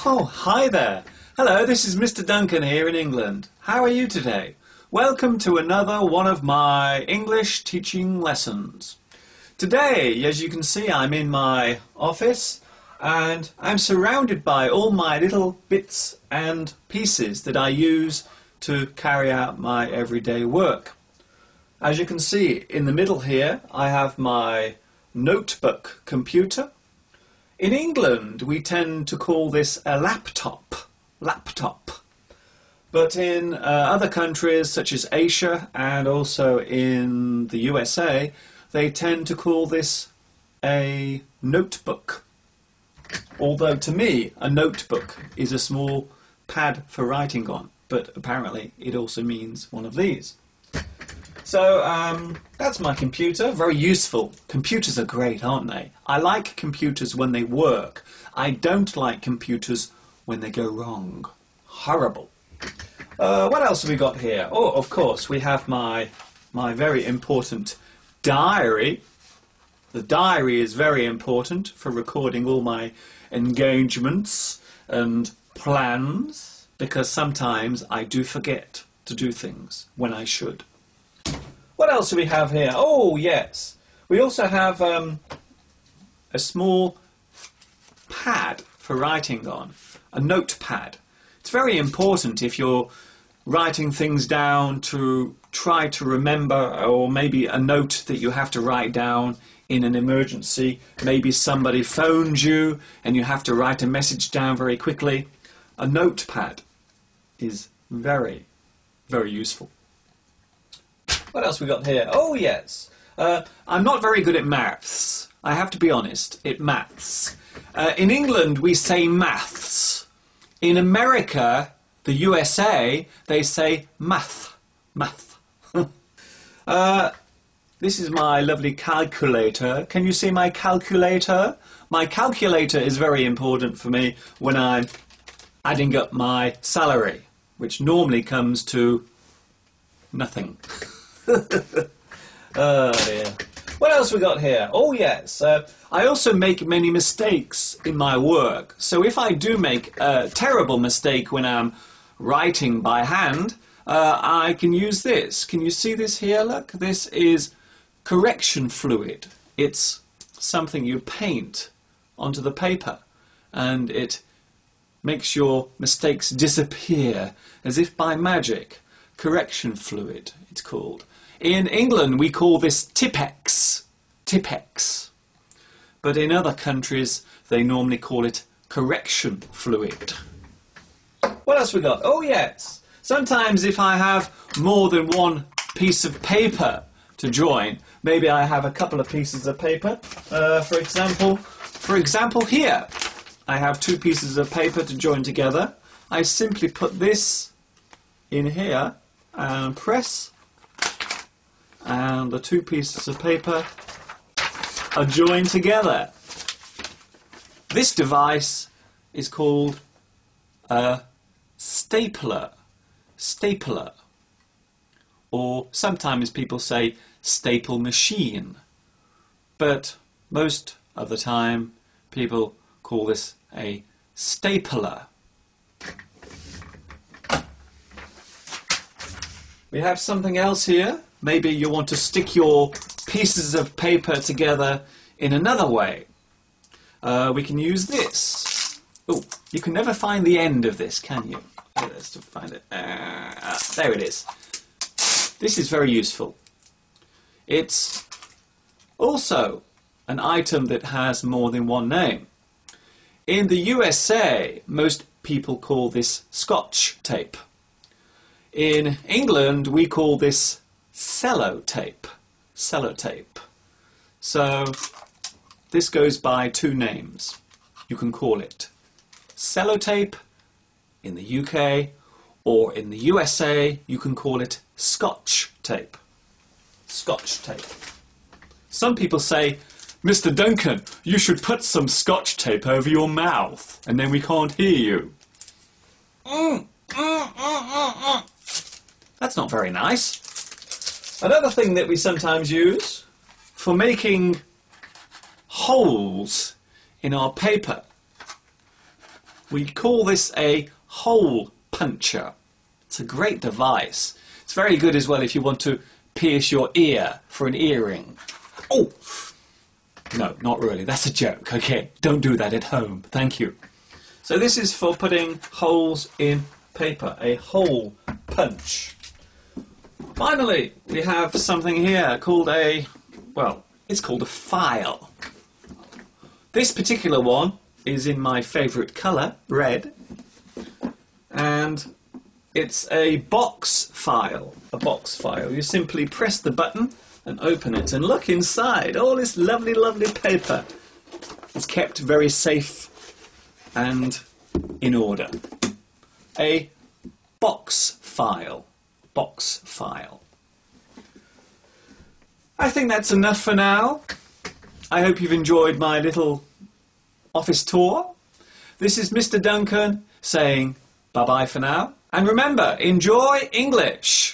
Oh, hi there. Hello, this is Mr. Duncan here in England. How are you today? Welcome to another one of my English teaching lessons. Today, as you can see, I'm in my office and I'm surrounded by all my little bits and pieces that I use to carry out my everyday work. As you can see in the middle here, I have my notebook computer. In England, we tend to call this a laptop. But in other countries such as Asia and also in the USA, they tend to call this a notebook. Although to me, a notebook is a small pad for writing on, but apparently it also means one of these. So that's my computer, very useful. Computers are great, aren't they? I like computers when they work. I don't like computers when they go wrong. Horrible. What else have we got here? Oh, of course, we have my very important diary. The diary is very important for recording all my engagements and plans, because sometimes I do forget to do things when I should. What else do we have here? Oh, yes. We also have a small pad for writing on, a notepad. It's very important if you're writing things down to try to remember, or maybe a note that you have to write down in an emergency. Maybe somebody phoned you and you have to write a message down very quickly. A notepad is very, very useful. What else we got here? Oh, yes. I'm not very good at maths. I have to be honest. Maths. In England, we say maths. In America, the USA, they say math. Math. This is my lovely calculator. Can you see my calculator? My calculator is very important for me when I'm adding up my salary, which normally comes to nothing. Oh dear. What else we got here? Oh yes, I also make many mistakes in my work. So if I do make a terrible mistake when I'm writing by hand, I can use this. Can you see this here? Look, this is correction fluid. It's something you paint onto the paper and it makes your mistakes disappear as if by magic. Correction fluid, it's called. In England, we call this Tipp-Ex. Tipp-Ex. But in other countries, they normally call it correction fluid. What else we got? Oh, yes. Sometimes if I have more than one piece of paper to join, maybe I have a couple of pieces of paper. For example, here, I have two pieces of paper to join together. I simply put this in here and press, and the two pieces of paper are joined together. This device is called a stapler. Stapler. Or sometimes people say staple machine. But most of the time people call this a stapler. We have something else here. Maybe you want to stick your pieces of paper together in another way. We can use this. Oh, you can never find the end of this, can you? Let's find it. There it is. This is very useful. It's also an item that has more than one name. In the USA, most people call this Scotch tape. In England, we call this sellotape. Sellotape. So this goes by two names. You can call it sellotape in the UK, or in the USA, you can call it Scotch tape. Scotch tape. Some people say, Mr. Duncan, you should put some Scotch tape over your mouth, and then we can't hear you. That's not very nice. Another thing that we sometimes use for making holes in our paper We call this a hole puncher. It's a great device. It's very good as well if you want to pierce your ear for an earring. Oh! No, not really. That's a joke. Okay, don't do that at home. Thank you. So this is for putting holes in paper. A hole punch. Finally, we have something here called a, well, it's called a file. This particular one is in my favourite colour, red. And it's a box file. A box file. You simply press the button and open it and look inside. All this lovely, lovely paper. It's kept very safe and in order. A box file. Box file. I think that's enough for now. I hope you've enjoyed my little office tour. This is Mr. Duncan saying bye-bye for now. And remember, enjoy English!